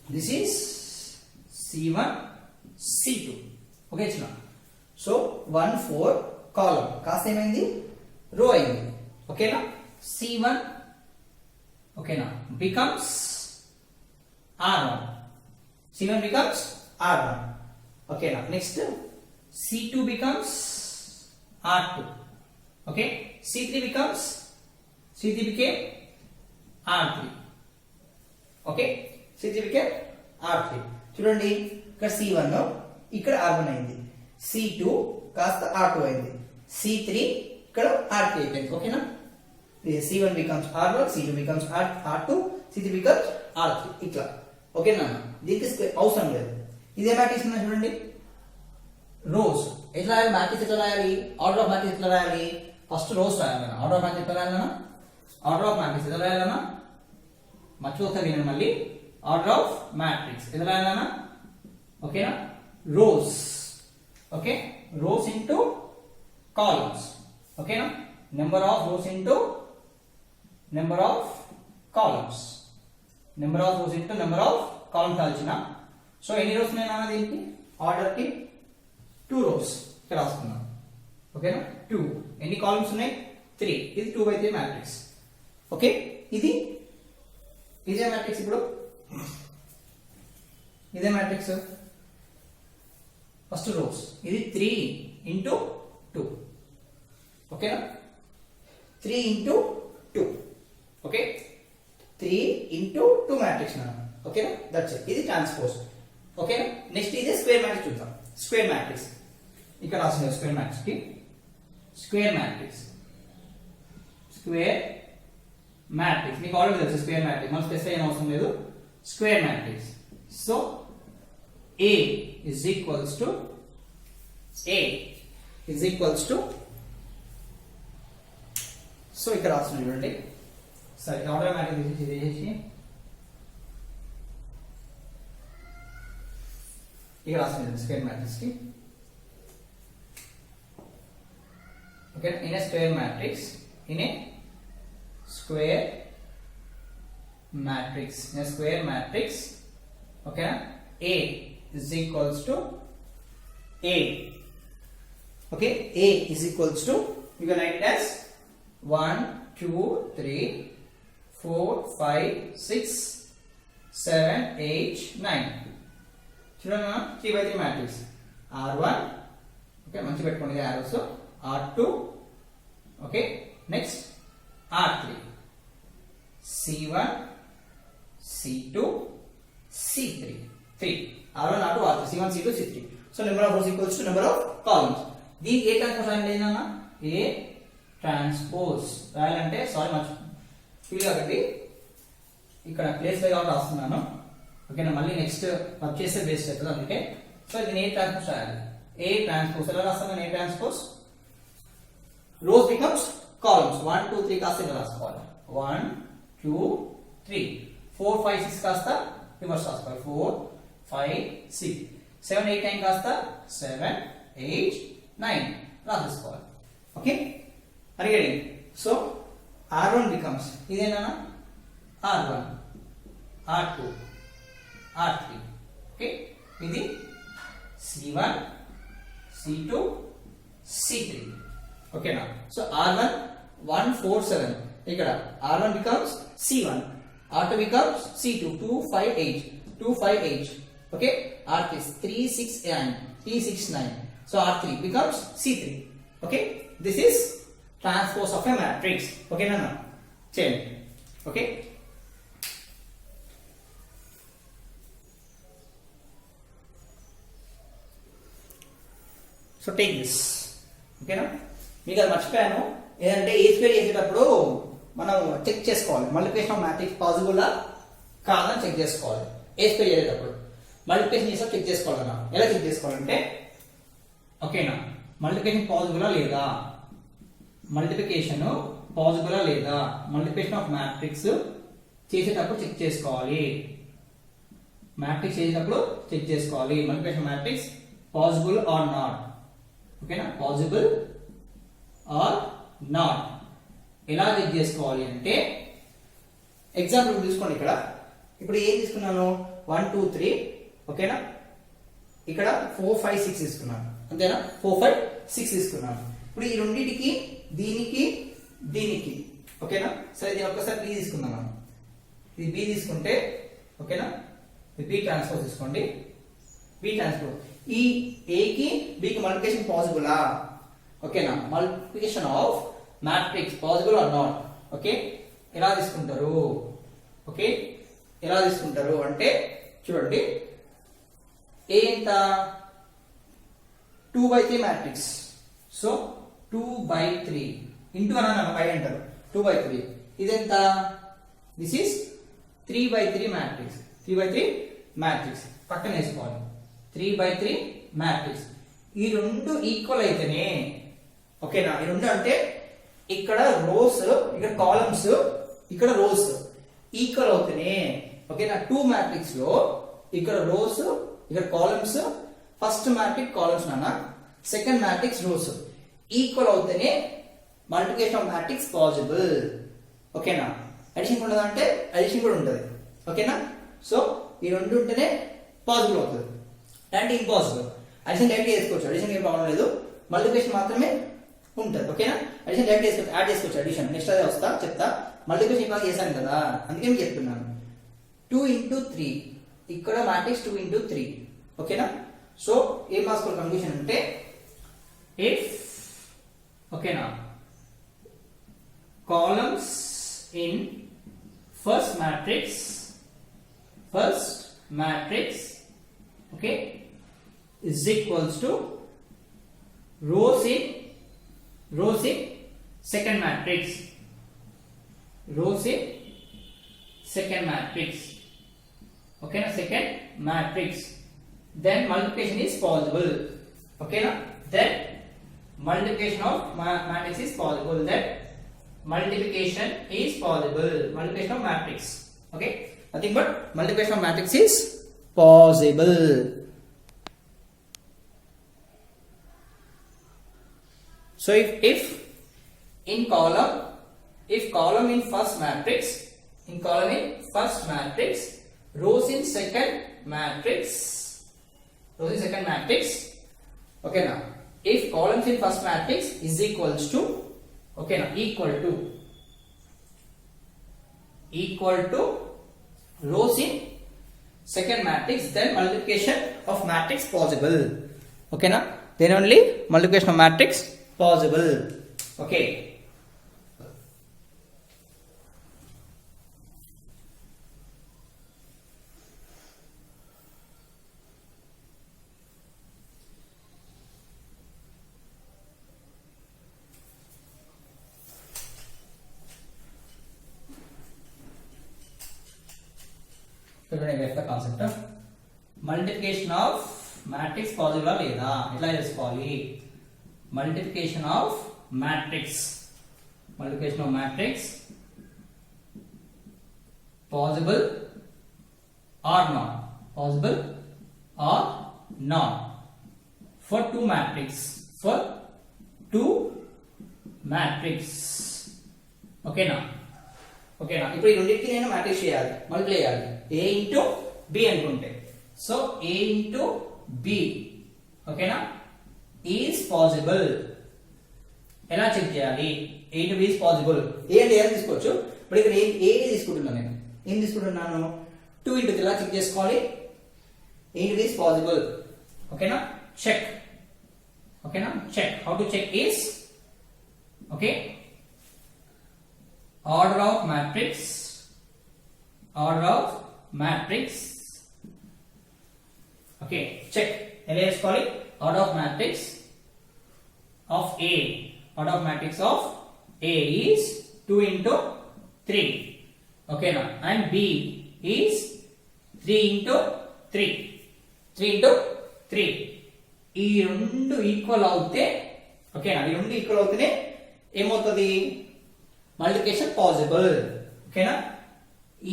this is C1 C2 okay chuna so 1 4 column కాస్త ఏమైంది రో అయింది ఓకేనా C1 ఓకేనా becomes R1 C1 becomes R1 ఓకేనా next C2 becomes R2 okay C3 became R3 okay C3 became R3 చూడండి ఇక్కడ C1 ఇక్కడ R1 అయింది C2 కాస్త R2 అయింది C3 ఇక్కడ R3 అయిపోయింది ఓకేనా C1 becomes R1 C2 becomes R2 C3 becomes R3 ఇట్లా ఓకేనా దీనికి అవసరం లేదు ఇదే మ్యాట్రిక్స్ ఉందా చూడండి రోస్ ఎట్లా రాయాలి మ్యాట్రిక్స్ ఎట్లా రాయాలి ఆర్డర్ ఆఫ్ మ్యాట్రిక్స్ ఎట్లా రాయాలి ఫస్ట్ రోస్ రాయాలన్నా ఆర్డర్ ఆఫ్ మ్యాట్రిక్స్ ఎట్లా రాయాలన్నా ఆర్డర్ ఆఫ్ మ్యాట్రిక్స్ ఎట్లా రాయాలన్నా మర్చిపోతాను వినండి మళ్ళీ ఆర్డర్ ఆఫ్ మ్యాట్రిక్స్ ఎట్లా రాయాలన్నా ఓకేనా rows okay rows into columns ఓకేనా number of rows into number of columns number of rows into number of columns కాల్చిన సో ఎన్ని రోస్ ఉన్నాయన్నా దీనికి ఆర్డర్ కి 2 రోస్ ఇక్కడ రాసుకున్నాం ఓకేనా 2 ఎన్ని కాలమ్స్ ఉన్నాయి 3 ఇది 2 by 3 మ్యాట్రిక్స్ ఓకే ఇది ఇదే మ్యాట్రిక్స్ ఇప్పుడు ఇదే మ్యాట్రిక్స్ ఫస్ట్ రోస్ ఇది 3 into 2 ఓకేనా 3 into 2 ఓకే 3 into 2 మ్యాట్రిక్స్ నా ఓకేనా దట్స్ ఇట్ ఇది ట్రాన్స్పోజ్ ఓకేనా నెక్స్ట్ ఇది స్క్వేర్ మ్యాట్రిక్స్ చూద్దాం స్క్వేర్ మ్యాట్రిక్స్ ఇక్కడ రాసిన స్క్వేర్ మ్యాట్రిక్స్ కి స్క్వేర్ మ్యాట్రిక్స్ మీకు ఆల్రెడీ తెలుసు స్క్వేర్ మ్యాట్రిక్స్ మనం స్పెసిఫై అయిన అవసరం లేదు square matrix so A is equals to so ఇక్కడ రాసిన చూడండి సరే ఆర్డర్ మ్యాట్రిక్స్ ఇది చేసి ఇక్కడ రాసిన స్క్వేర్ మ్యాట్రిక్స్ కి okay in a square matrix okay A is equals to A okay A is equals to you can write it as 1 2 3 4 5 6 7 8 9 చూడండి 3 by 3 matrix R1 okay మంచి పెట్టుకోండి arrows R2 okay next R3 C1 C2 C3 R1 R2 R3 C1 C2 C3 so number of rows equals to number of columns దీని A transpose రాయాలన్నా A transpose రాయాలంటే sorry మర్చి feel కాకండి ఇక్కడ place by out రాస్తున్నాను ఓకేనా మళ్ళీ next work చేస్తే based అవుతుంది అందుకే సో ఇది ఏ ట్రాన్స్పోజ్ రాయాలి A ట్రాన్స్పోజ్ ఎలా రాస్తాను A transpose rows becomes columns 1 2 3 కాస్త ఇలా రాసుకోవాలి 1 2 3 4 5 6 కాస్త రివర్స్ రాసుకోవాలి 4 5 6 7 8 9 కాస్త 7 8 9 రాసుకోవాలి ఓకే అరిగేది సో R1 becomes ఇదేనా R1 R2 R3 ఓకే ఇది C1 C2 C3 okay now so R1 147 ఇక్కడ R1 becomes C1 R2 becomes C2 258 okay R3 369 369 so R3 becomes C3 okay this is transpose of a matrix okay na change okay so take this okay na మీకు అది మర్చిపోయాను ఏదంటే ఏ square చేసేటప్పుడు మనం check చేసుకోవాలి multiplication of matrix పాసిబులా కాదని check చేసుకోవాలి ఏ square చేసేటప్పుడు మల్టిప్లికేషన్ చేసా చెక్ చేసుకోవాలన్నా ఎలా చెక్ చేసుకోవాలంటే ఓకేనా మల్టిప్లికేషన్ పాసిబులా లేదా మల్టిప్లికేషన్ ఆఫ్ మ్యాట్రిక్స్ చేసేటప్పుడు చెక్ చేసుకోవాలి multiplication matrix possible are not ఓకేనా పాసిబుల్ ఆర్ నాట్ ఎలా చెక్ చేసుకోవాలి అంటే ఎగ్జాంపుల్ తీసుకోండి ఇక్కడ ఇప్పుడు ఏం తీసుకున్నాను 1 2 3 ఓకేనా ఇక్కడ 4 5 6 తీసుకున్నాను అంతేనా 4 5 6 తీసుకున్నాను ఇప్పుడు ఈ రెండింటికి దీనికి ఓకేనా సరే ఇది ఒక్కసారి b తీసుకుందాం మనం ఇది b తీసుకుంటే ఓకేనా ఇది b ట్రాన్స్పోజ్ తీసుకోండి b ట్రాన్స్పోజ్ ఈ a కి b కి మల్టిప్లికేషన్ పాసిబులా ఓకేనా multiplication of matrix possible are not okay ఎలా తీసుకుంటారు ఓకే ఎలా తీసుకుంటారు అంటే చూడండి a ఎంత 2/3 మ్యాట్రిక్స్ సో 2/3 ఇంటూ అన్న 5 అంటారు 2/3 ఇదెంత దిస్ ఇస్ 3/3 మ్యాట్రిక్స్ 3/3 మ్యాట్రిక్స్ పక్కన వేసుకోవాలి 3/3 మ్యాట్రిక్స్ ఈ రెండు ఈక్వల్ అయితేనే ఓకేనా ఈ రెండు అంటే ఇక్కడ రోస్ ఇక్కడ కాలమ్స్ ఇక్కడ రోస్ ఈక్వల్ అవుతేనే ఓకేనా 2 మ్యాట్రిక్స్ లో ఇక్కడ రోస్ ఇక్కడ కాలమ్స్ ఫస్ట్ మ్యాట్రిక్స్ కాలమ్స్ నాన్న సెకండ్ మ్యాట్రిక్స్ రోస్ ఈక్వల్ అవుతేనే మల్టిప్లికేషన్ ఆఫ్ మ్యాట్రిక్స్ పాసిబుల్ ఓకేనా అడిషన్ ఉండదు అంటే అడిషన్ కూడా ఉంటుంది ఓకేనా సో ఈ రెండు ఉంటేనే పాసిబుల్ అవుతుంది అంటే ఇంపాసిబుల్ అడిషన్ డైరెక్ట్ చేసుకోవచ్చు అడిషన్ ఏం ప్రాబ్లం లేదు మల్టిప్లికేషన్ మాత్రమే ఉంటుంది ఓకేనా అడిషన్ డైరెక్ట్ చేసుకోవచ్చు యాడ్ చేసుకోవచ్చు అడిషన్ నెక్స్ట్ అదే వస్తా చెప్తా మల్టిప్లికేషన్ ఇవాళ చేశాను కదా అందుకే మీకు చెప్తున్నాను 2 into 3 ఇక్కడ మ్యాట్రిక్స్ 2 into 3 ఓకేనా సో ఏం రాసుకోవాలి కంక్లూజన్ అంటే ఇఫ్ ఓకేనా columns in first matrix okay is equals to rows in second matrix okay na second matrix then multiplication is possible okay na then multiplication of matrix is possible then multiplication of matrix okay nothing but multiplication of matrix is possible so if in column in first matrix rows in second matrix okay now if columns in first matrix is equals to okay now equal to rows in second matrix then multiplication of matrix possible okay now then only multiplication of matrix possible okay so when I get the concept of multiplication of matrix possible లేదా ఎట్లా చేసుకోవాలి multiplication of matrix possible or not for two matrix okay now ఇప్పుడు ఈ రెండింటికి నేను matrix చేయాలి multiply చేయాలి a into b అనుకుంటే సో a into b ఓకేనా is possible ఎలా చెక్ చేయాలి a into b is possible a అంటే ఏం తీసుకోవచ్చు ఇప్పుడు ఇక్కడ a తీసుకుంటున్నాను నేను ఏం తీసుకుంటున్నాను 2 into 3 ఎలా చెక్ చేసుకోవాలి a into b is possible ఓకేనా check how to check is okay order of matrix okay check ఎలా చేసుకోవాలి order of matrix of A is 2 into 3 okay now and B is 3 into 3 ఈ రెండు equal అవుతే ఓకేనా ఈ రెండు ఈక్వల్ అవుతేనే ఏమవుతుంది multiplication possible okay na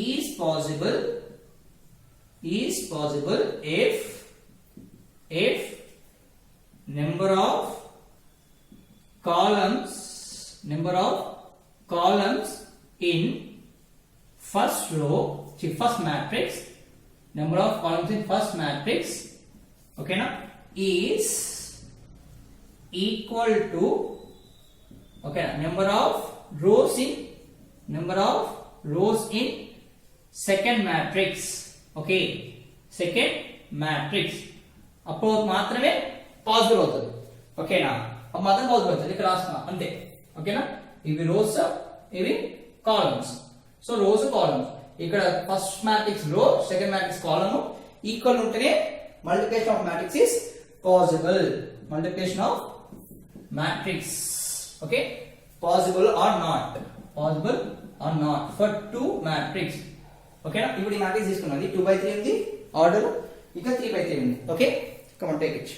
is possible if number of columns in first matrix number of columns in first matrix, okay na, is equal to, okay, number of rows in second matrix, okay, second matrix, అప్పుడు మాత్రమే possible అవుతుంది, ఓకేనా, అప్పుడు మాత్రం possible అవుతుంది. ఇక్కడ రాస్తున్నా అంతే, ఓకేనా. ఇవి రోస్, ఇవి కాలమ్స్. సో రోస్ కాలమ్స్, ఇక్కడ ఫస్ట్ మ్యాట్రిక్స్ రో, సెకండ్ మ్యాట్రిక్స్ కాలమ్ ఈక్వల్ ఉంటేనే multiplication of matrix is possible. Multiplication of matrix, okay, possible are not, possible are not for 2 matrix, ఓకేనా. ఇప్పుడు ఈ మ్యాట్రిక్స్ తీసుకున్నది 2/3 ఉంది ఆర్డర్, ఇక 3/3 ఉంది, okay. Come on take it.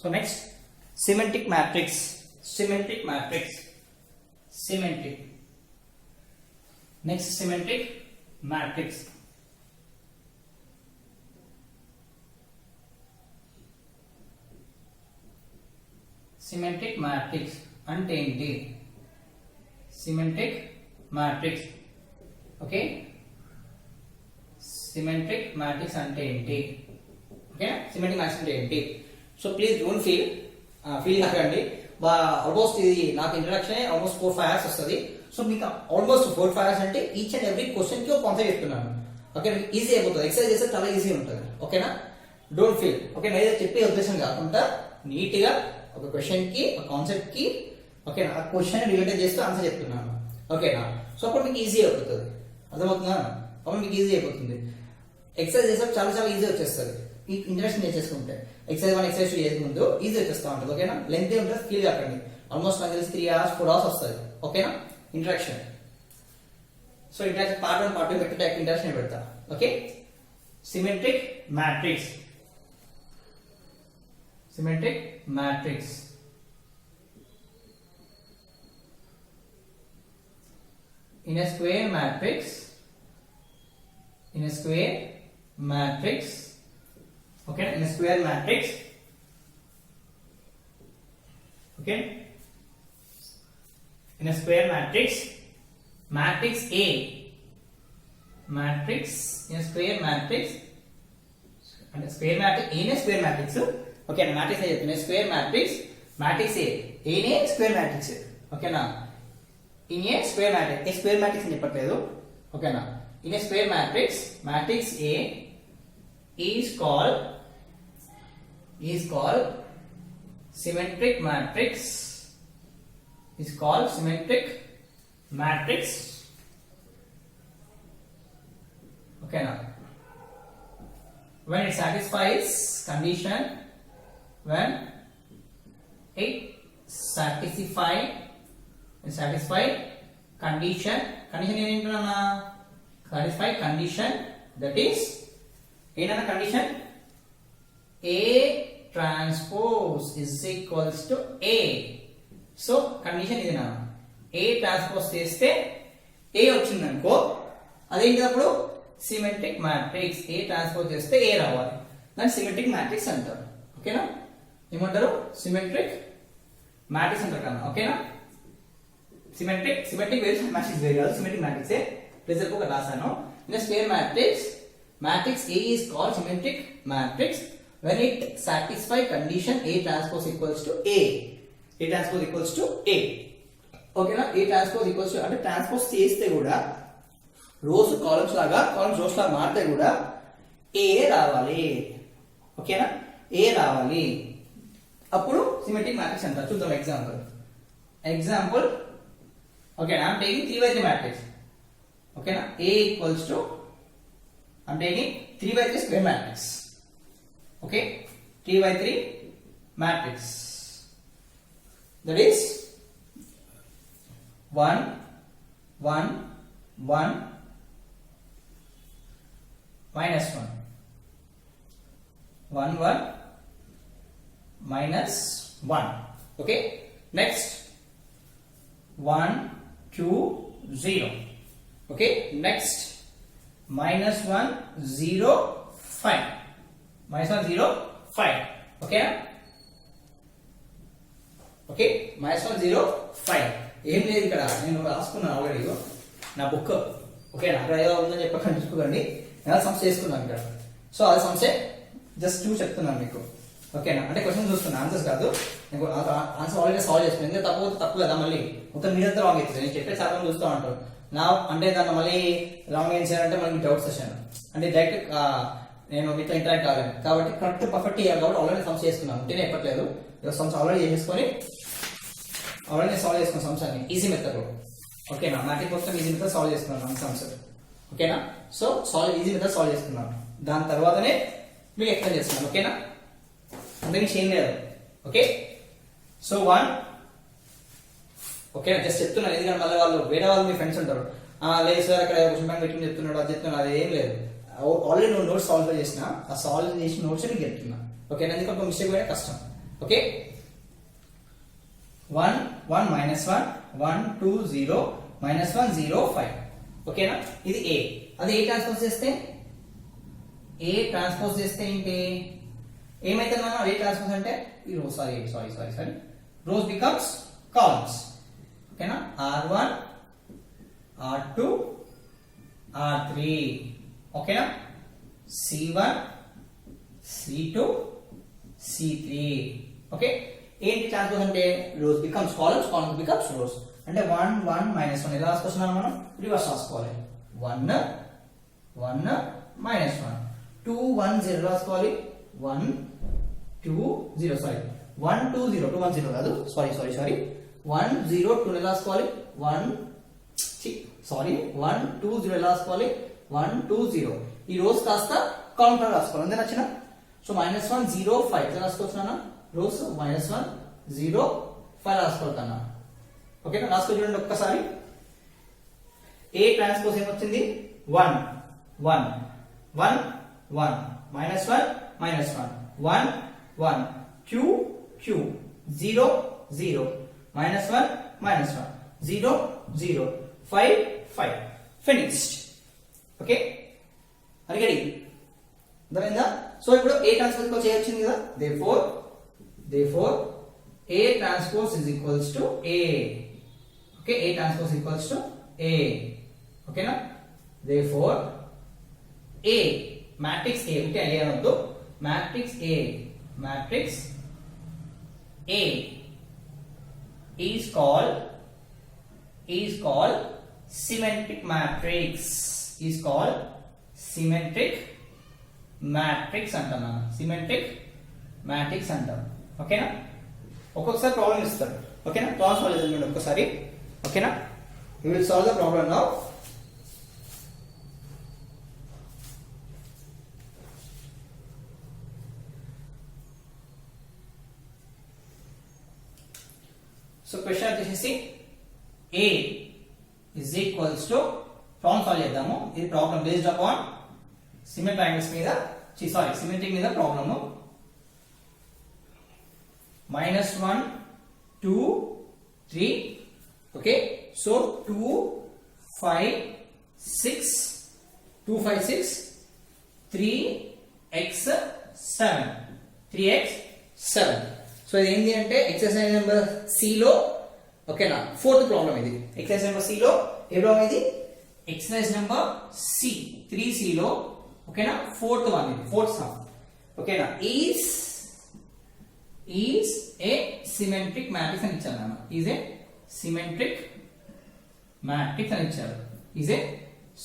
So next, symmetric matrix, symmetric matrix, symmetric. Next, symmetric matrix. Symmetric matrix అంటే ఏంటి? Symmetric matrix, okay. Symmetric matrix అంటే ఏంటి? Okay, symmetric matrix అంటే ఏంటి? సో ప్లీజ్ డోంట్ ఫీల్ కాకండి. ఆల్మోస్ట్ ఇది నాకు ఇంట్రడక్షన్ ఆల్మోస్ట్ 4-5 hours వస్తుంది. సో మీకు ఆల్మోస్ట్ 4-5 hours అంటే ఈచ్ అండ్ ఎవ్రీ క్వశ్చన్ కి ఒక కాన్సెప్ట్ చెప్తున్నాను, ఓకే. ఈజీ అయిపోతుంది, ఎక్సర్సైజ్ చేస్తే చాలా ఈజీ ఉంటుంది, ఓకేనా. Don't feel, okay. నేను చెప్పే ఉద్దేశం కాకుండా నీట్ గా ఒక క్వశ్చన్ కి, ఒక కాన్సెప్ట్ కి, ఓకేనా, ఆ క్వశ్చన్ రిలేటెడ్ చేస్తూ ఆన్సర్ చెప్తున్నాను, ఓకేనా. సో అప్పుడు మీకు ఈజీ అయిపోతుంది, అర్థమవుతుందా? అప్పుడు మీకు ఈజీ అయిపోతుంది. ఎక్సర్సైజ్ చేస్తే చాలా చాలా ఈజీ వచ్చేస్తుంది. ఈ ఇంట్రడక్షన్ చేసుకుంటే ఎక్సర్సైజ్ 1 ఎక్సర్సైజ్ 2 చేసే ముందు ఈజీ వచ్చేస్తా ఉంటుంది, ఓకేనా. లెంత్ ఉంటుంది, ఫీల్ కాకండి. ఆల్మోస్ట్ నాకు తెలిసి 3 hours 4 hours వస్తుంది, ఓకేనా, introduction. So introduction part 1 part 2 పెట్టే ఇంట్రడక్షన్ పెడతా, okay. Symmetric matrix, symmetric matrix. In a square matrix, in a square matrix, okay, in a square matrix, okay, in a square matrix, matrix A, matrix in a square matrix, and a square matrix in a square matrix, okay, matrix A in a square matrix, matrix A in a square matrix, okay na, in a square matrix, a square matrix ni చెప్పట్లేదు, okay na. In a square matrix, matrix A is called symmetric matrix, is called symmetric matrix, okay now. When it satisfies condition, when it satisfy condition ఏంటన్నా, satisfy condition, that is ఏంటన్నా condition, A transpose is equals to A. So condition ఇది నా, A transpose చేస్తే A వచ్చింది అనుకో, అదేంటి అప్పుడు symmetric matrix. A transpose చేస్తే A రావాలి, దాన్ని సిమెట్రిక్ మ్యాట్రిక్స్ అంటారు, ఓకేనా. ఏమంటారు? సిమెట్రిక్ మ్యాట్రిక్స్ అంటారు కదా, ఓకేనా. సిమెట్రిక్ వేరే మ్యాట్రిక్స్ వేరే కాదు, సిమెట్రిక్ మ్యాట్రిక్స్ రిజల్ట్ ఒక రాసాను. In square matrix, matrix A is called symmetric matrix when it satisfy condition A transpose equals to A. A transpose equals to A. ఓకేనా. A transpose equals to, అంటే transpose చేస్తే కూడా rows columns లాగా, columns rows లాగా మారితే కూడా A రావాలి, ఓకేనా. A రావాలి, అప్పుడు సిమెట్రిక్ మ్యాట్రిక్స్ అంటారు. చూద్దాం ఎగ్జాంపుల్, ఓకేనా. ఐఎమ్ టేకింగ్ 3/3 మ్యాట్రిక్స్, ఓకేనా. A equals to, I'm taking 3/3 square matrix, okay, 3/3 matrix, that is 1 1 1 minus 1 1 1 minus 1, okay next 1 2 0 okay next -1 0 5 -1 0 5 ఓకేనా ఓకే -1 0 5 ఏం లేదు ఇక్కడ నేను రాసుకున్నాను ఆల్రెడీ నా బుక్ ఓకేనా అక్కడ ఏదో ఉందని చెప్పకండి చూసుకోండి నేను సమ్స్ చేసుకున్నాను ఇక్కడ సో అది సమ్సే జస్ట్ 2 చెప్తున్నాను మీకు ఓకేనా అంటే క్వశ్చన్ చూస్తున్నా ఆన్సర్స్ కాదు నేను ఆన్సర్ ఆల్రెడీ సాల్వ్ చేసుకున్నాను ఎందుకంటే తప్పు కదా మళ్ళీ మొత్తం మీరంతా రాంగ్ అవుతుంది నేను చెప్పే శాతం చూస్తూ ఉంటాను నా అంటే దాన్ని మళ్ళీ రాంగ్ ఆన్సర్ అంటే మనకి డౌట్ సెషన్ అంటే డైరెక్ట్ నేను మీతో ఇంటరాక్ట్ కాలేను కాబట్టి కరెక్ట్ పర్ఫెక్ట్ ఇవ్వాలి కాబట్టి ఆల్రెడీ సమ్స్ చేసుకున్నాను ఉంటేనే చెప్పట్లేదు సమ్స్ ఆల్రెడీ చేసేసుకొని ఆల్రెడీ సాల్వ్ చేసుకున్నాను సమ్స్ అన్ని ఈజీ మెథడ్ ఓకేనా మ్యాథ్స్ మొత్తం ఈజీ మెథడ్ సాల్వ్ చేసుకున్నాను సమ్స్ ఓకేనా సో ఈజీ మెథడ్ సాల్వ్ చేసుకున్నాను దాని తర్వాతనే మీకు ఎక్స్ప్లెయిన్ చేస్తున్నాను ఓకేనా అంతకు ఏం లేదు ఓకే సో 1 ఓకేనా జస్ట్ చెప్తున్నాను ఎందుకంటే మళ్ళీ వాళ్ళు వేరే వాళ్ళు మీ ఫ్రెండ్స్ ఉంటారు లేదు సార్ అక్కడ క్వశ్చన్ బ్యాంక్ పెట్టి చెప్తున్నాడు అది చెప్తున్నాడు అది ఏం లేదు ఆల్రెడీ నువ్వు నోట్స్ సాల్వ్ చేసిన ఆ సాల్వ్ చేసిన నోట్స్ నీకు చెప్తున్నా ఓకేనా ఎందుకంటే ఒక మిస్టేక్ పోయినా కష్టం ఓకే 1 1 -1 1 2 0 -1 0 5 ఓకేనా ఇది ఏ అది ఏ ట్రాన్స్పోజ్ చేస్తే ఏంటి ఏమైతే మనం ఏ ట్రాన్స్పోజ్ అంటే ఈ రో సారీ రోస్ బికమ్స్ కాలమ్స్ ఓకేనా r1 r2 r3 ఓకేనా c1 c2 c3 ఓకే ఏంటి ట్రాన్స్పోజ్ అంటే rows becomes columns columns becomes rows అంటే 1 1 -1 ఎలా రాసుకొస్తున్నాం మనం రివర్స్ రాసుకోవాలి 1 1 -1 2 1 0 రాసుకోవాలి 1 2 0 సారీ 1 2 0 2 1 0 కాదు సారీ 1 0 2 ఎలా రాసుకోవాలి 1 2 0 ఎలా రాసుకోవాలి 1 2 0 ఈ రోస్ కాస్త కాలమ్ గా రాసుకోవాలి అంతే నచ్చిన సో -1 0 5 ఎలా రాసుకోవచ్చునా రోస్ -1 0 5 రాసుకోవచ్చునా ఓకేనా రాసుకో చూడండి ఒక్కసారి ఏ ట్రాన్స్పోజ్ ఏమొచ్చింది 1 1 1 1 -1 -1 1 1 q q 0 0 -1 -1 0 0 5 5 finished ఓకే అడిగడి అర్థమైందా సో ఇప్పుడు ఏ ట్రాన్స్పోజ్ को చేయొచ్చింది కదా therefore a transpose is equals to a okay a transpose equals to a ఓకేనా therefore a matrix a అంటే a అనొద్దు matrix a is called symmetric matrix అంటాం symmetric matrix అంటాం ఓకేనా ఒక్కొక్కసారి ప్రాబ్లం ఇస్తాడు ఓకేనా ప్రాబ్లం సాల్వ్ చేద్దాం ఒక్కసారి ఓకేనా we will solve the problem now so question వచ్చేసి a is equals to problem solve చేద్దాము ఇది problem based upon symmetric triangles మీద సిమెట్రిక్ మీద problem -1 2 3 okay so 2 5 6 3x 7 so ఇది ఏంటి అంటే ఎక్సర్సైజ్ నెంబర్ C లో ఓకేనా ఫోర్త్ ప్రాబ్లం ఇది ఎక్సర్సైజ్ నెంబర్ C లో ఏ ప్రాబ్లం ఇది ఎక్సర్సైజ్ నెంబర్ C 3C లో ఓకేనా ఫోర్త్ వన్ ఇది ఫోర్త్ సమ్ ఓకేనా is a symmetric matrix అని ఇచ్చారు నాన్న is a symmetric matrix అని ఇచ్చారు is a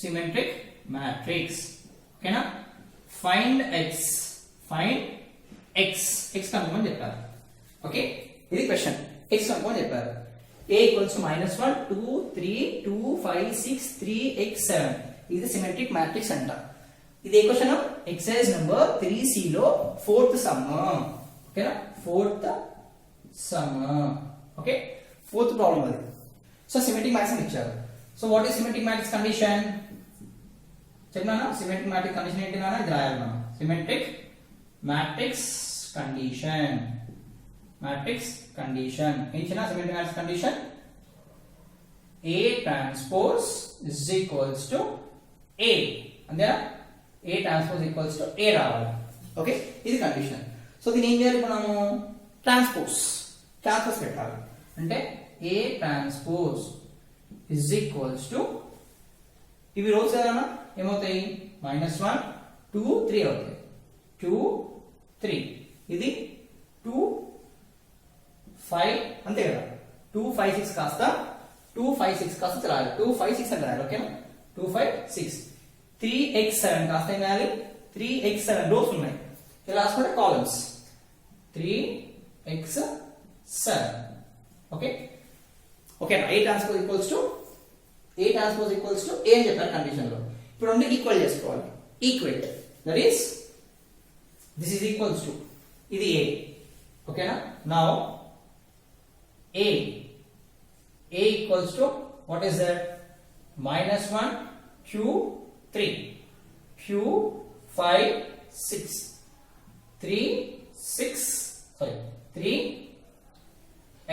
symmetric matrix ఓకేనా find x కనుక్కోమని చెప్పారు ఓకే ఇది క్వశ్చన్ x కనుక్కోమని చెప్పారు a equals to -1 2 3 2 5 6 3x 7 ఇది సిమెట్రిక్ మ్యాట్రిక్స్ అంట ఇది ఏ క్వశ్చన్ ఎక్సర్సైజ్ నెంబర్ 3C లో ఫోర్త్ సమ్ ఓకేనా fourth sum okay fourth problem అది సో సిమెట్రిక్ మ్యాట్రిక్స్ అని ఇచ్చారు so what is symmetric matrix condition చెప్పనా సిమెట్రిక్ మ్యాట్రిక్స్ కండిషన్ ఏంటి నాన్న ఇది రాయాలి మనం symmetric matrix condition matrix condition. Inchina symmetric matrix condition. A transpose is equals to A. And there A transpose equals to A రావాలి. Okay ఇది condition. So దీని ఏం చేయాలి ఇప్పుడు మనము ట్రాన్స్పోజ్ పెట్టాలి. అంటే A transpose is equals to ఇవి రోస్ ఏదన్నా ఏమవుతాయి -1 2 3 అవుతాయి. 2 3 ఇది 2 5 అంతే కదా. 2 5 6 కాస్త 2 5 6 కాస్త రాయాలి. 2 5 6 అని రాయాలి. ఓకేనా 2 5 6 3x7 కాస్త ఏం రాయాలి 3x7 రోస్ ఉన్నాయి. ఇలా రాసుకుంటే కాలమ్స్ 3x7. ఓకే ఓకేనా A transpose equals to A transpose equals to A అని చెప్పారు కండిషన్ లో. ఇప్పుడు రెండు ఈక్వల్ చేసుకోవాలి. Equate that is this is equals to ఇది A. ఓకేనా now A equals to what is that -1 q 3 q 5 6 3 6 sorry 3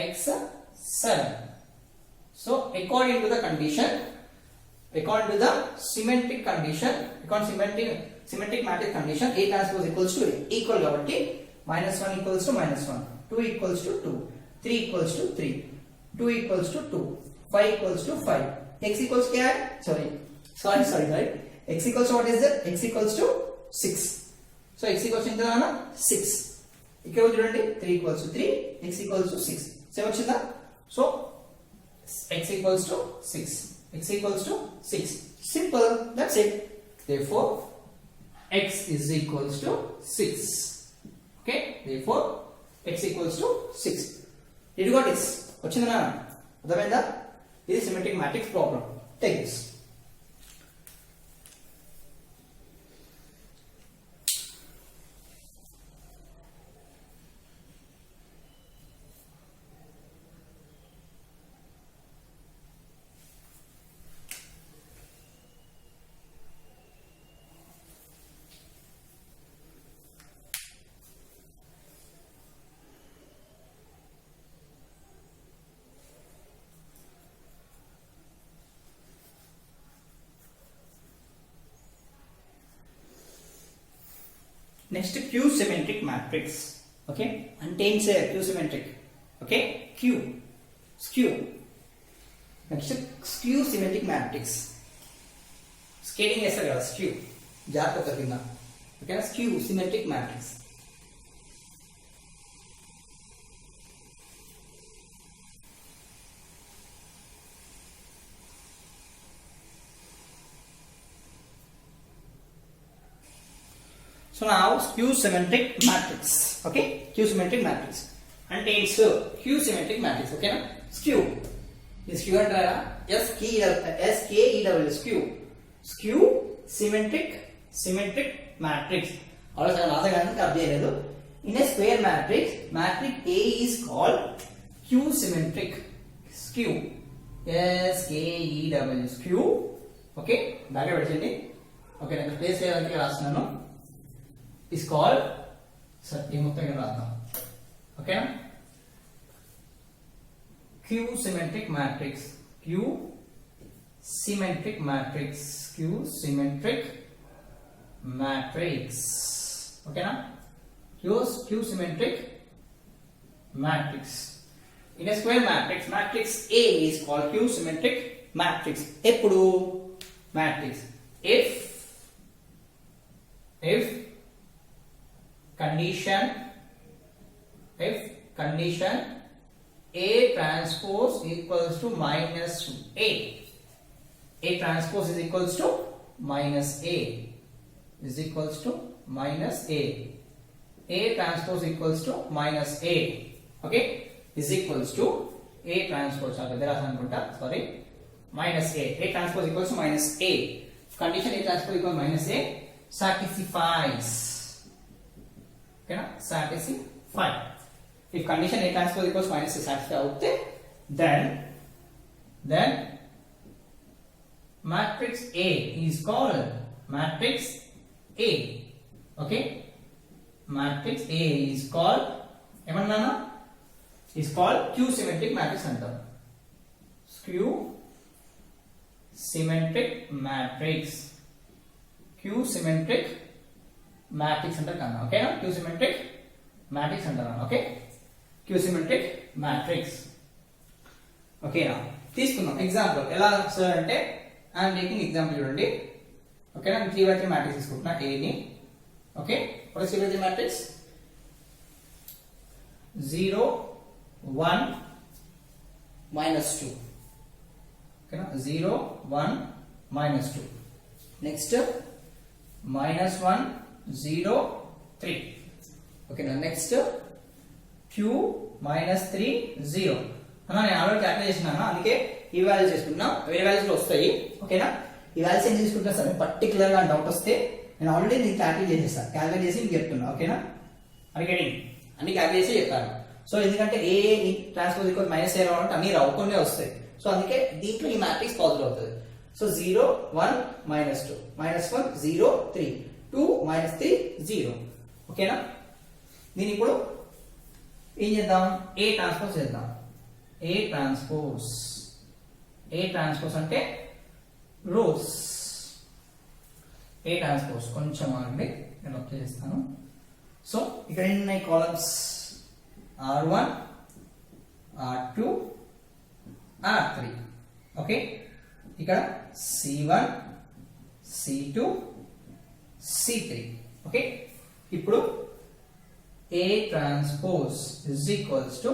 x 7. So according to the condition, according to the symmetric condition, according symmetric matrix condition, A transpose equals to A equal కాబట్టి -1 equals to -1 2 equals to 2 3 equals to 3 2 equals to 2 5 equals to 5 x equals to क्या है sorry x equals to what is that x equals to 6. So x equals to ఎంత అన్న 6. ఇక్కడ చూడండి 3 equals to 3 x equals to 6 same వచ్చిందా. So x equals to 6 x equals to 6 simple, that's it. Therefore x is equals to 6. Okay, therefore x equals to 6. Did you got this? వచ్చిందా అర్థమైందా. ఇది symmetric matrix problem. Take this. Next Q symmetric matrix. Okay, contains a Q symmetric. Okay, Q skew. Next skew symmetric matrix. Skating ऐसा क्या skew जाता करना. Okay, skew symmetric matrix. So now Q symmetric matrix. Okay, Q symmetric matrix contains Q symmetric matrix. Okay na skew is Q and skew symmetric matrix. Also another in a square matrix A is called Q symmetric skew. Skew. Okay, back పెట్టండి. Okay, నేను place చేయడానికి రాస్తున్నాను. is called okay Q symmetric matrix. Q symmetric matrix. Q symmetric matrix. Okay na Q symmetric matrix. In a square matrix A is called Q symmetric matrix. Eppudu matrix if condition A transpose equals to minus A transpose is equals to minus A is equals to minus A transpose equals to minus A. Okay, is equals to A transpose sorry minus A transpose equals to minus A. Condition A transpose equals to minus A satisfies. Okay na satisfy. If condition A transpose equals minus A satisfy అవుతే then matrix A is called matrix A. Okay, matrix A is called ఏమన్నానా is called Q symmetric matrix అంటాం. Q symmetric matrix. Q symmetric matrix అంటారు కదా, ఓకేనా? Q symmetric matrix అంటారు, okay? Q symmetric matrix, ఓకేనా? తీసుకుందాం example. ఎలా sir అంటే I'm taking example చూడండి, ఓకేనా? 3x3 మ్యాట్రిక్స్ తీసుకుంటున్నా A ని, okay? What is 3x3 matrix? 0 1 -2, ఓకేనా? 0 1 -2. నెక్స్ట్ -1 0 3, ఓకేనా? Next Q -3 0. నేను ఆల్రెడీ క్యాల్కులేట్ చేసినాను, అందుకే ఈ వాల్యూస్ చేసుకున్నా. వేరే వాల్యూస్ వస్తాయి, ఓకేనా? ఈ వాల్యూస్ ఏం తీసుకుంటా సార్ పర్టికులర్ గా డౌట్ వస్తే నేను ఆల్రెడీ నేను క్యాల్కులేట్ చేసేస్తాను, క్యాల్కులేట్ చేసి మీకు చెప్తున్నా, ఓకేనా? అడిగేది అన్ని క్యాల్కులేట్ చేసి చెప్తాను. సో ఎందుకంటే ఏ ట్రాన్స్పోజ్ ఈక్వల్ -a రావాలంటే అన్ని రావు, కొన్ని వస్తాయి. సో అందుకే దీంట్లో ఈ మ్యాట్రిక్స్ పాజిటివ్ అవుతుంది. సో 0 1 -2 -1 0 3 2 -3 0, ఓకేనా? దీని ఇప్పుడు ఏం చేద్దాం? ఏ ట్రాన్స్పోజ్ చేద్దాం. ఏ ట్రాన్స్పోజ్ అంటే రోస్. ఏ ట్రాన్స్పోజ్ కొంచెం ఆగండి, నేను అప్లై చేస్తాను. సో ఇక్కడ ఎన్ని ఉన్నాయి columns? R1 R2 R3, okay? ఇక్కడ C1 C2 C3, ఓకే? ఇప్పుడు A transpose is equals to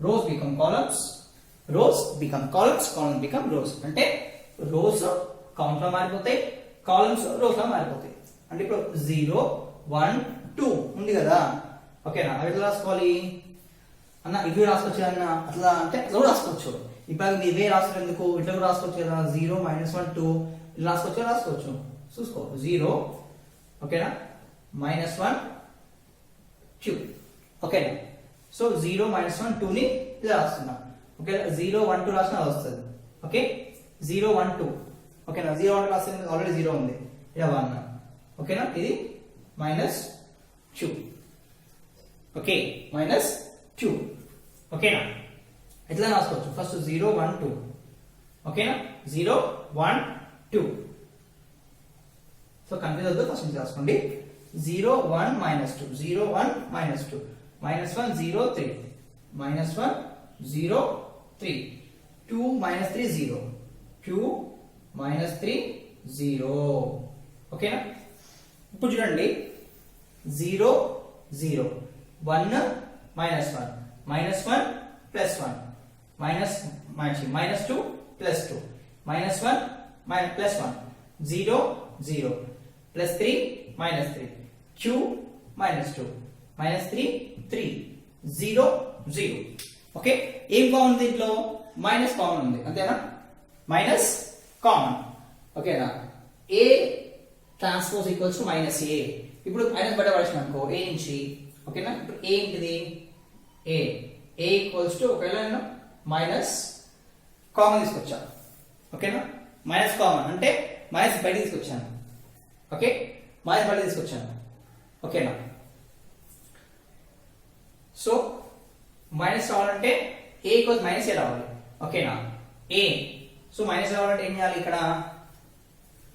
rows become columns, rows become columns, columns become rows. అంటే rows కౌంట్ లో మారిపోతాయి, కాలమ్స్ రోస్ లో మారిపోతాయి. అంటే ఇప్పుడు 0 1 2 ఉంది కదా, ఓకేనా? అవి ఎట్లా రాసుకోవాలి అన్న? ఇవి రాసుకోవచ్చు అన్న, అట్లా అంటే అట్లా కూడా రాసుకోవచ్చు. ఇప్పుడు ఇవే రాసుకోవడం ఎందుకు, ఇట్లా కూడా రాసుకోవచ్చు కదా. 0 -1 2 ఇలా రాసుకోవచ్చు. చూసుకో 0, ఓకేనా? -1 2, ఓకేనా? సో 0 -1 2 ని ఇలా రాస్తున్నా, ఓకే? 0 1 2 రాసినా వస్తుంది, ఓకే? 0 1 2, ఓకేనా? 0 1 రాస్తే ఆల్రెడీ 0 ఉంది, ఇలా 1, ఓకేనా? ఇది -2, ఓకే? -2, ఓకేనా? ఎట్లా రాసుకోవచ్చు? ఫస్ట్ 0 1 2, ఓకేనా? 0 1 2. సో కన్ఫ్యూజ్ అవుతుంది, ఫస్ట్ నుంచి రాసుకోండి. 0 1 -2 0 1 -2 -1 0 3 -1 0 3 2 -3 0 2 -3 0, ఓకేనా? ఇప్పుడు చూడండి 0 0 1 -1 -1 +1 -2 +2 -1 +1 0 0 +3 -3 Q -2 -3 3 0 0, ఓకే? ఏం కామన్ దీంట్లో? మైనస్ కామన్ ఉంది, అంతేనా? మైనస్ కామన్, ఓకేనా? A transpose equals to -a. ఇప్పుడు మైనస్ బయట పడేసిన అనుకో ఏ నుంచి, ఓకేనా? ఇప్పుడు ఏ ఏంటిది? ఏ ఈక్వల్స్ టు, ఒకవేళ నేను మైనస్ కామన్ తీసుకొచ్చాను, ఓకేనా? మైనస్ కామన్ అంటే మైనస్ బయట తీసుకొచ్చాను, ఓకే? మైనస్ బయట తీసుకొచ్చాను, ఓకేనా? సో మైనస్ రావాలంటే ఏ ఈక్వల్స్ -a రావాలి, ఓకేనా? ఏ సో మైనస్ రావాలంటే ఏం చేయాలి? ఇక్కడ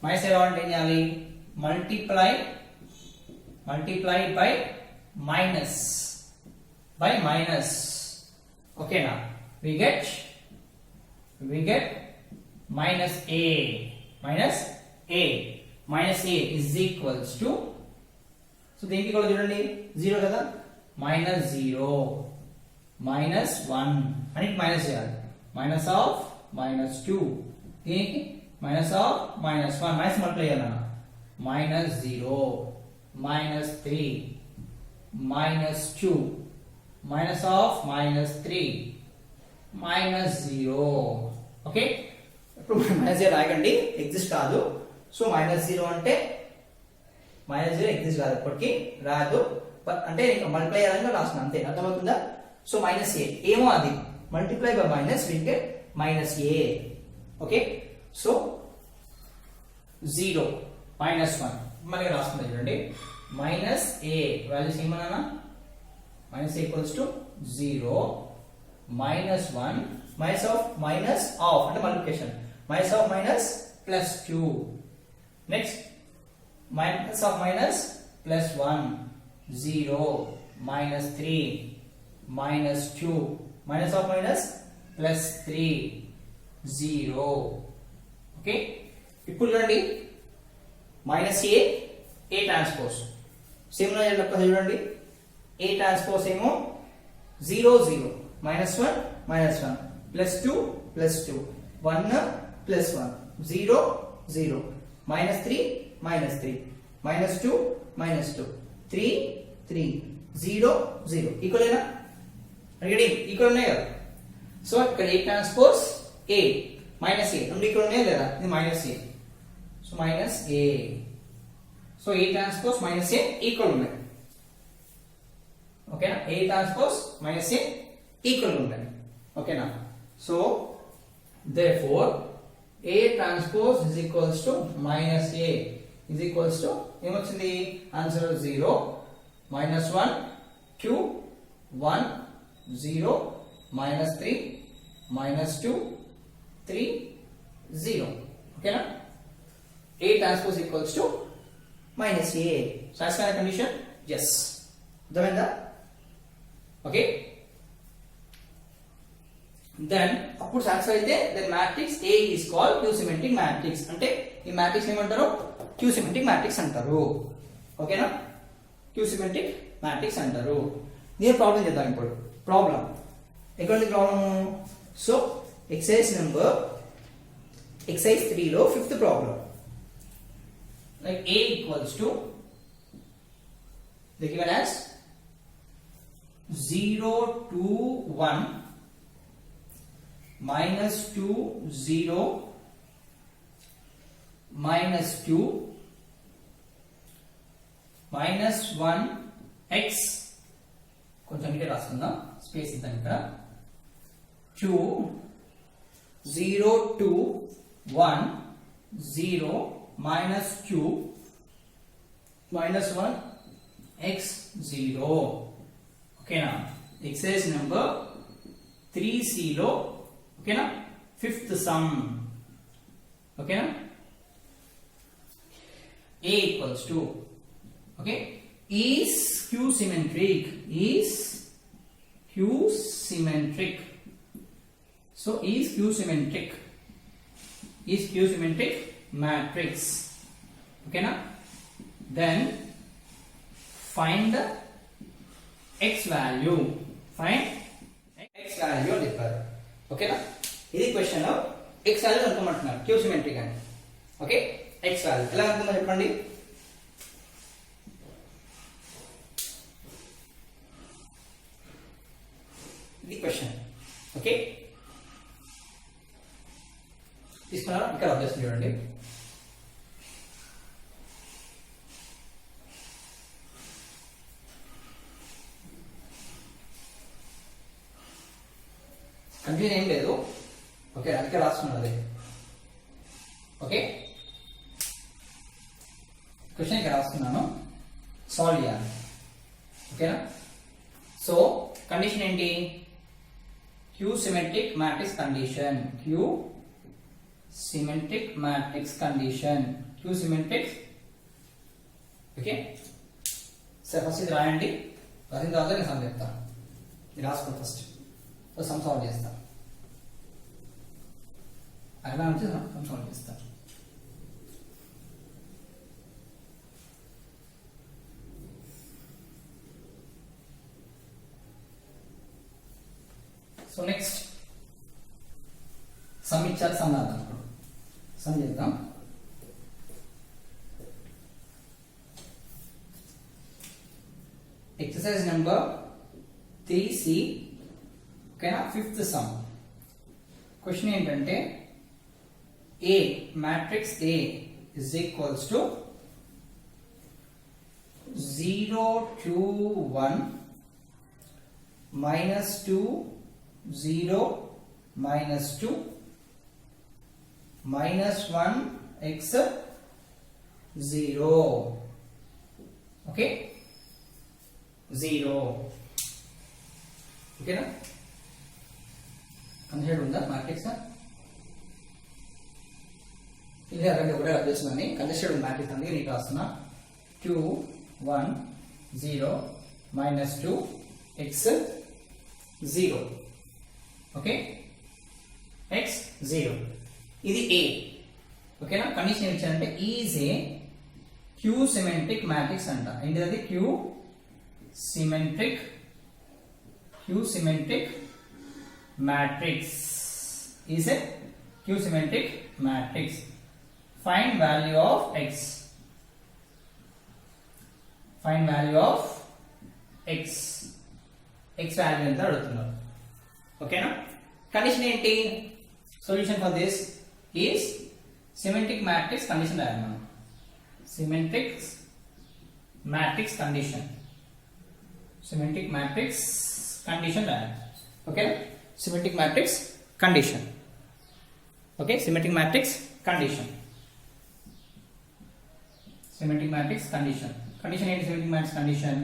మైనస్ రావాలంటే ఏం చేయాలి? మల్టిప్లై బై మైనస్, ఓకేనా? we get -a is equals to, so దీనికి కూడా చూడండి 0 కదా, -0 -1 అని మైనస్ చేయాలి. -2 దీనికి -1 మైనస్ మల్టిప్లై చేయాలన్న. -0 -3 -2 -3 -0, ఓకే? ఇప్పుడు -0 రాయకండి, ఎగ్జిస్ట్ కాదు. సో -0 అంటే -0 ఎగ్జిస్ట్ కాదు, ఎప్పటికీ రాదు. అంటే మల్టిప్లై చేయాలని రాసిన, అంతే. అర్థమవుతుందా? సో -a ఏమో అది, multiply by minus we get -a, okay? So 0 -1 మళ్ళీ రాస్తుంది చూడండి. -a వాల్యూస్ ఏమన్నా? -a equals to 0 minus 1 minus of అంటే multiplication minus of minus plus 2 next minus of minus plus 1 0 minus 3 minus 2 minus of minus plus 3 0 okay ఇప్పుడు చూడండి minus A transpose same లో చూడండి A transpose ఏమో 0 0 minus 1 minus 1 plus 2 plus 2 1 plus 1 0 0 minus 3 minus 3 minus 2 minus 2 3 3 0 0 equal ఏనా అడిగండి equal ఉన్నాయి కదా so ఇక్కడ A transpose A minus ఏ రెండు ఈక్వల్ ఉన్నాయా లేదా ఇది minus A so minus A so A transpose minus A equal ఉన్నాయి ఓకేనా A transpose minus A equal ఉంటాయి ఓకేనా so therefore a transpose is equals to minus a is equals to ఏమొచ్చింది answer 0 minus 1 2 1 0 minus 3 minus 2 3 0 ఓకేనా a transpose equals to minus a satisfy the condition yes అర్థమైందా okay then అప్పుడు satisfy అయితే then matrix A is called Q symmetric matrix అంటే ఈ matrix ఏమంటారు Q symmetric matrix అంటారు ఓకేనా Q symmetric matrix అంటారు దీని ప్రాబ్లం చేద్దాం ఇప్పుడు ప్రాబ్లం ఎక్కడ ఉంది problem so exercise number exercise 3 లో fifth problem like A equals to they given as 0 2 1 minus 2 0 minus 2 minus 1 x కొంచెం ఇక్కడ రాసుకుందాం స్పేస్ ఇద్దాం ఇక్కడ 2 0 2 1 0 minus 2 minus 1 x 0 ఓకేనా ఎక్సర్సైజ్ నెంబర్ 3C లో ఓకేనా ఫిఫ్త్ సమ్ ఓకేనా A equals to okay is Q symmetric so is Q symmetric matrix ఓకేనా then find the x value అని చెప్పారు ఓకేనా ఇది క్వశ్చన్ x వాల్యూ అనుకోమంటున్నారు Q symmetric అని ఓకే x వాల్యూ ఎలా అనుకుందో చెప్పండి ఇది క్వశ్చన్ ఓకే తీసుకున్నారా ఇక్కడ అభ్యాసం చూడండి కన్ఫ్యూజన్ ఏం లేదు ఓకే అందుకే రాస్తున్నది ఓకే క్వశ్చన్ ఇక్కడ రాస్తున్నాను సాల్వ్ చేయాలి ఓకేనా సో కండిషన్ ఏంటి Q symmetric matrix condition Q symmetric matrix condition Q symmetric okay సరే ఫస్ట్ ఇది రాయండి రాసిన తర్వాత నేను సమ్ చెప్తాను ఇది రాసుకోండి ఫస్ట్ సమ్ సాల్వ్ చేస్తాను అలా నుంచి సమ్ సాల్వ్ చేస్తాను సో నెక్స్ట్ సమ్ ఇచ్చారు సమ్ రాద్దాం ఇప్పుడు సమ్ చేద్దాం ఎక్సర్సైజ్ నెంబర్ 3C ఓకేనా ఫిఫ్త్ సమ్ క్వశ్చన్ ఏంటంటే A matrix A is equals to 0 2 1 minus 2 0 minus 2 minus 1 x 0 okay 0 ఓకేనా కండిషన్ ఉందా మ్యాట్రిక్స్ ఇది అక్కడ ఒకటే వచ్చేసిందని కండిషన్ మ్యాట్రిక్స్ అందుకే నీకు రాస్తున్నా 2 1 0 -2 x 0 ఓకే x 0 ఇది a ఓకేనా కండిషన్ ఏమి ఇచ్చారంటే is a skew symmetric matrix అంట ఏంటిది అది skew symmetric matrix is a q-symmetric matrix. Find value of x. Find value of x. X value ఎంత అడుగుతున్నారు ఓకేనా కండిషన్ ఏంటి solution for this is symmetric matrix condition రాయాలి మనం symmetric matrix condition symmetric matrix condition రాయాలి okay symmetric matrix condition okay symmetric matrix condition condition ఏంటి symmetric matrix condition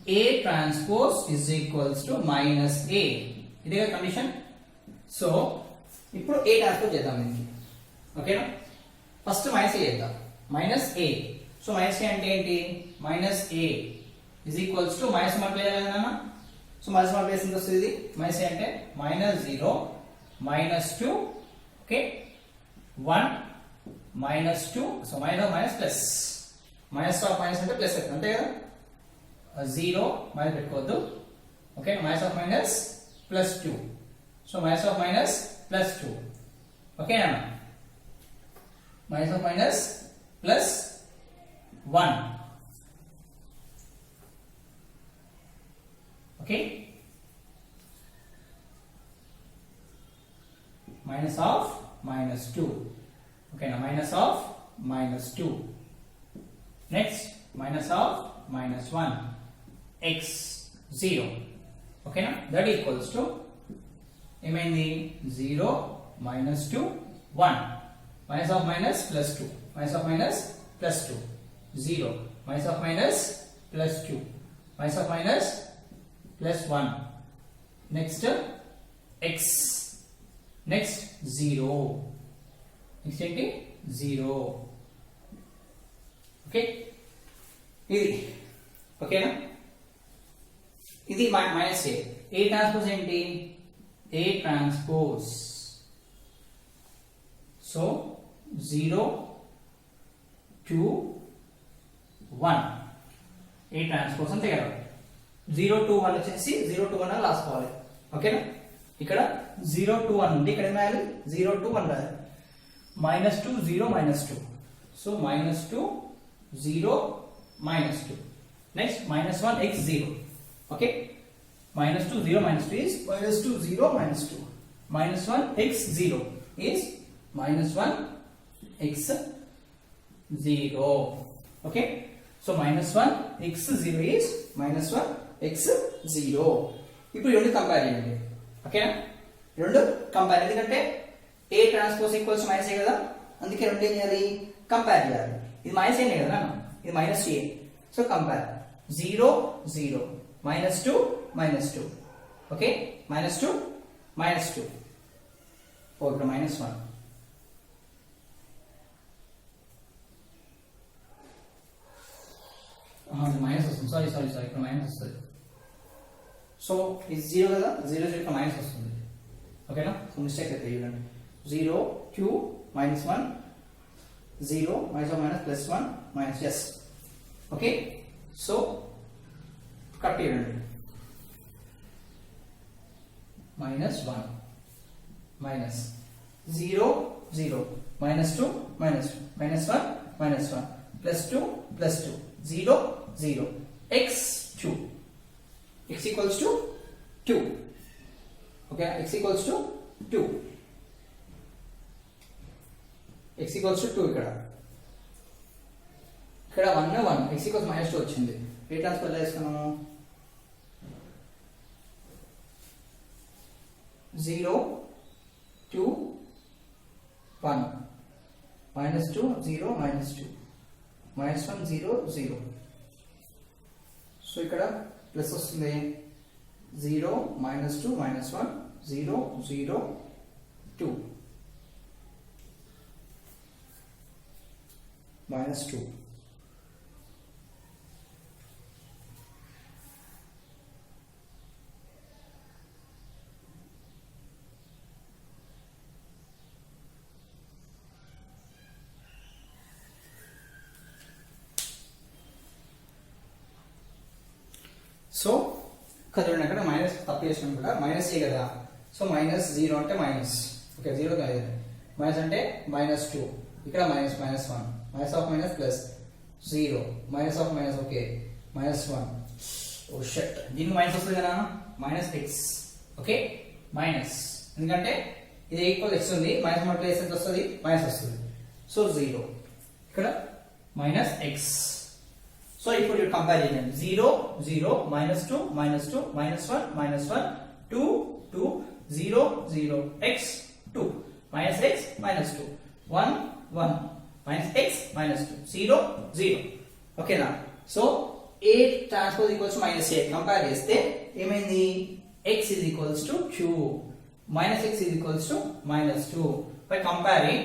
a transpose is equals to minus a ఇదేగా condition so ఇప్పుడు a transpose చేద్దాం దీనికి ఓకేనా first minus a చేద్దాం minus a so minus a అంటే ఏంటి minus a is equals to minus multiply చేయాలన్నా సో మైనస్ మల్టిప్లై ఎంత వస్తుంది మైనస్ a అంటే -0 -2 okay 1 -2 so minus plus minus of minus అంటే ప్లస్ అంతే కదా 0 మైనస్ పెట్టుకోవద్దు okay minus of minus +2 so minus of minus +2 okay అన్న minus of minus +1 okay minus of -2 okay now minus of -2 next minus of -1 x 0 okay now that equals to ఏమైంది 0 -2 1 minus of minus +2 minus of minus +2 0 minus of minus +2 minus of minus +1 next x next 0 next ఏంటి 0 okay ఇది ఓకేనా ఇది minus a transpose ఏంటి a transpose so 0 2 1 a transpose అంతే కదా 0 to 1 వచ్చేసి 0 to 1 రాసుకోవాలి ఓకేనా ఇక్కడ 0 to 1 ఉంది ఇక్కడ ఏం రాయాలి 0 to 1 రాయాలి -2 0 -2 so -2 0 -2 next -1 x 0 okay -2 0 -2 is -2 0 -2 -1 x 0 is -1 x 0 okay so -1 x 0 is -1 x 0 ఇప్పుడు రెండు కంపేర్ చేయండి ఓకేనా రెండు కంపేర్ ఎందుకంటే a transpose equals minus a కదా అందుకే రెండు ఏం చేయాలి కంపేర్ చేయాలి ఇది మైనస్ a కదా ఇది minus a so compare 0 0 -2 -2 okay -2 -2 ఓ ఇక్కడ -1 మైనస్ వస్తుంది సారీ ఇక్కడ మైనస్ వస్తుంది సో ఇది 0 కదా 0 0 ఇక్కడ మైనస్ వస్తుంది ఓకేనా సో మిస్టేక్ అయితే చూడండి 0 2 -1 0 -1 +1 -s ఓకే సో కట్ చేయండి -1 minus 0 0 -2 -1 -1 +2 +2 0 0 x 2 x equals to 2 okay x equals to 2 x equals to 2 ఇక్కడ 1 1 x equals -2 వచ్చింది ఏ ట్రాన్స్ఫర్ చేసుకున్నాము 0 2 1 -2 0 -2 -1 0 0 సో ఇక్కడ ప్లస్ వస్తుంది 0 minus 2 minus 1 0 0 2 minus 2. సో ఇక్కడ చూడండి అక్కడ మైనస్ తప్పు చేసినాం కూడా మైనస్ ఏ కదా సో మైనస్ 0 అంటే మైనస్ ఓకే 0 కాదు మైనస్ అంటే మైనస్ 2 ఇక్కడ minus minus 1 minus of minus plus 0 minus of minus okay minus 1 ఓ షట్ దీనికి మైనస్ వస్తుంది కదా మైనస్ ఎక్స్ ఓకే మైనస్ ఎందుకంటే ఇది ఈక్వల్ ఎక్స్ ఉంది మైనస్ మల్టిప్లై చేస్తే ఎంత వస్తుంది మైనస్ వస్తుంది సో 0 ఇక్కడ మైనస్ ఎక్స్ సో ఇప్పుడు you compare చేయండి 0 0 minus 2 minus 2 minus 1 minus 1 2 2 0 0 x 2 minus x minus 2 1 1 minus x minus 2 0 0 ఓకేనా so a transpose equals minus a compare చేస్తే ఏమైంది x is equals to 2 minus x is equals to minus 2 by comparing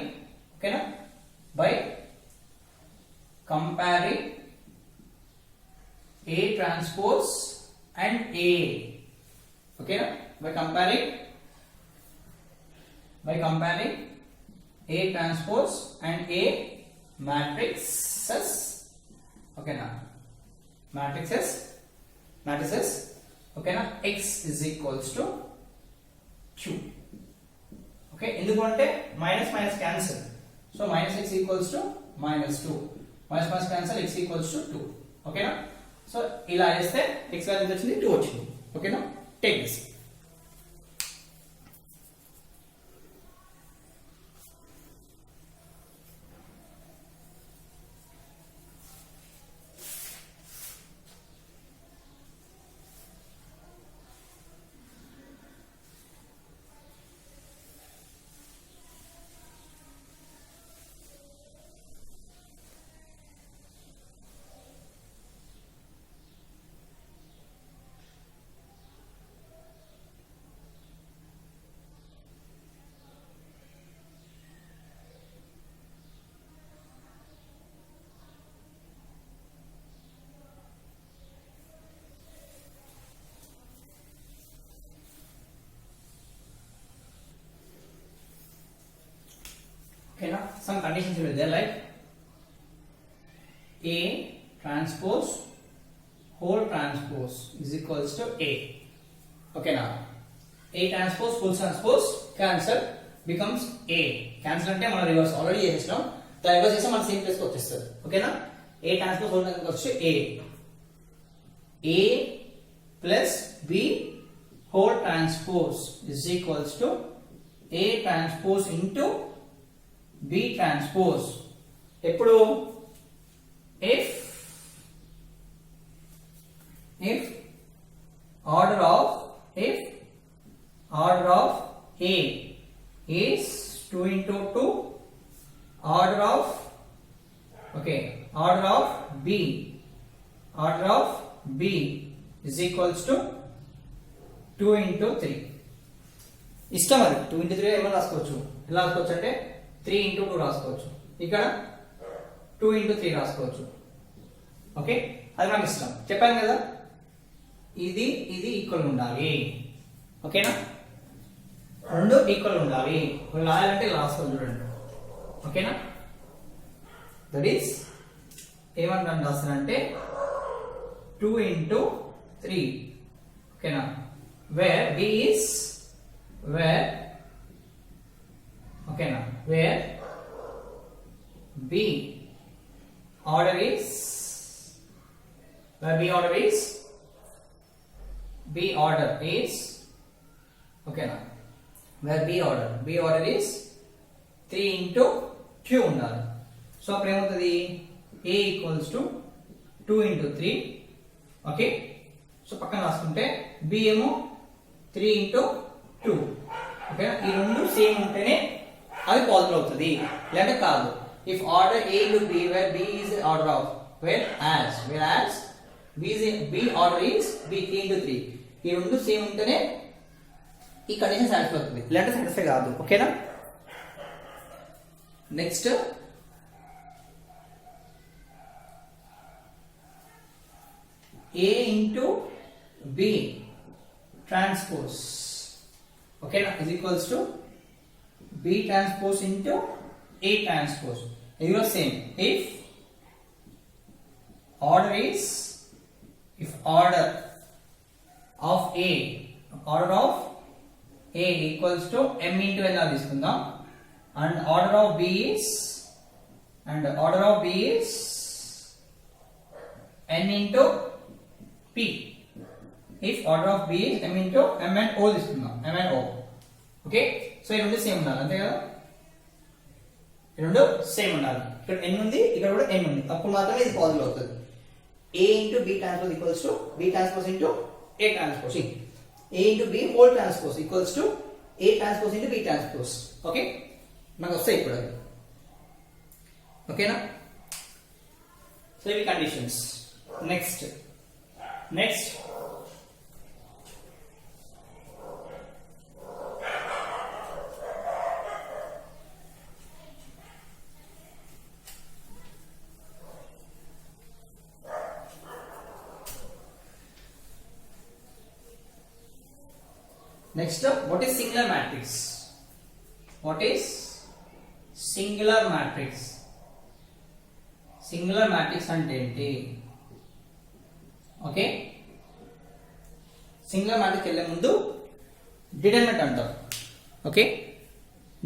ఓకేనా by comparing A transpose and A okay na? by comparing A transpose and A matrices okay na matrices okay na x is equals to 2 okay endukante minus minus cancel so minus x equals to minus 2 minus minus cancel x equals to 2 okay na so ఇలా చేస్తే x value ఎంత వచ్చింది 2 వచ్చింది ఓకేనా take this okay na some conditions will be there like A transpose whole transpose is equals to A okay na A transpose full transpose cancel becomes A cancel అంటే మనం reverse already చేసేసాం దాని reverse చేస్తే మన same place కి వచ్చేస్తుంది ఓకేనా A transpose whole transpose వచ్చి A plus B whole transpose is equals to A transpose into B transpose ఎప్పుడు if order of A is 2 into 2 order of B is equals to 2 into 3 ఇష్టం అది 2 into 3 ఏమన్నా రాసుకోవచ్చు ఎలా రాసుకోవచ్చు అంటే 3 into 2 రాసుకోవచ్చు ఇక్కడ 2 into 3 రాసుకోవచ్చు ఓకే అది మనకి ఇష్టం చెప్పాను కదా ఇది ఈక్వల్ ఉండాలి ఓకేనా రెండు ఈక్వల్ ఉండాలి రాయాలంటే రాసుకోవాలి చూడండి ఓకేనా దట్ ఈస్ ఏమంటాను రాస్తానంటే 2 into 3 ఓకేనా where B is where B order is okay na where B order is 3 into q ఉండాలి సో అప్పుడు ఏమవుతుంది A equals to 2 into 3 okay so పక్కన రాసుకుంటే B ఏమో 3 into 2 ఓకే ఈ రెండు సేమ్ ఉంటేనే అది పాజిటివ్ అవుతుంది లేదంటే కాదు if order A to B where B is the order of whereas B order is B 3 into 3 ఈ రెండు సేమ్ ఉంటేనే ఈ కండిషన్ సాటిస్ఫై అవుతుంది, ఇలాంటి సాటిస్ఫై కాదు. ఓకేనా? Next A into B transpose, okay na, is equals to B transpose into A transpose. It is same if order of A equals to M into N తీసుకుందాం, and order of B is N into P. If order of B is M into M and O తీసుకుందాం, M and O. Okay, so ఈ రెండు same ఉండాలి, అంతే కదా? ఈ రెండు same ఉండాలి. ఇక్కడ N ఉంది, ఇక్కడ కూడా N ఉంది, అప్పుడు మాత్రమే ఇది పాజిటివ్ అవుతుంది. A into B transpose equals to B transpose into A transpose. A into B whole transpose equals to A transpose into B transpose. Okay, నాకు వస్తాయి ఇప్పుడు అది. ఓకేనా? సో ఇవి conditions. Next what is singular matrix? What is singular matrix? Singular matrix అంటే ఏంటి? Okay, singular matrix వెళ్ళే ముందు డిటర్మినెంట్ అంటారు. ఓకే,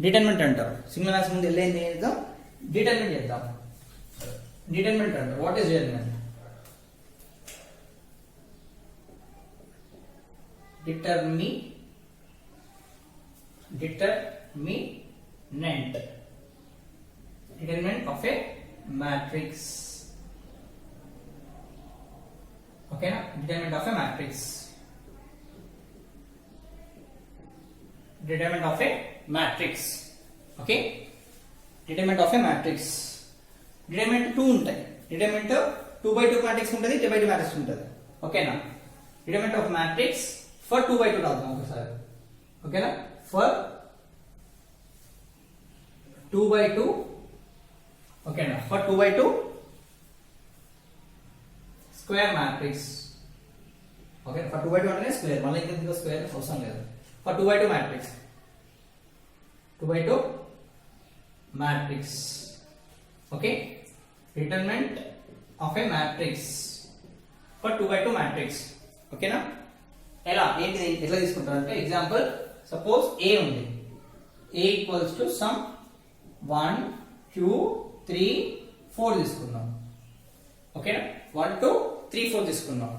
డిటర్మినెంట్ అంటారు. సింగులర్ మ్యాట్రిక్స్ ముందు వెళ్ళేది చేద్దాం, డిటర్మినెంట్ చేద్దాం. డిటర్మినెంట్ అంటారు. What is determinant? Determinant of a matrix. Okay na? Determinant of a matrix. Determinant of a matrix. Okay? Determinant of a matrix. Determinant 2 ఉంటాయి. Determinant 2x2 matrix ఉంటుంది, 3x2 matrix ఉంటుంది. ఓకేనా? Determinant of matrix for 2x2 రాద్దాం ఒకసారి. ఓకేనా? For 2x2. ఓకేనా? For 2x2 square matrix. Okay, for 2x2 అంటే square, మళ్ళీ ఇంకా స్క్వేర్ అవసరం లేదు. For 2x2 matrix, 2x2 matrix. Okay, determinant of A matrix for 2x2 matrix. ఓకేనా? ఎలా ఏంటి, ఎట్లా తీసుకుంటారు అంటే, ఎగ్జాంపుల్ సపోజ్ A ఉంది, A ఈక్వల్స్ టు సమ్ 1 2 3 4 తీసుకుందాం. ఓకేనా? 1 2 3 4 తీసుకుందాం.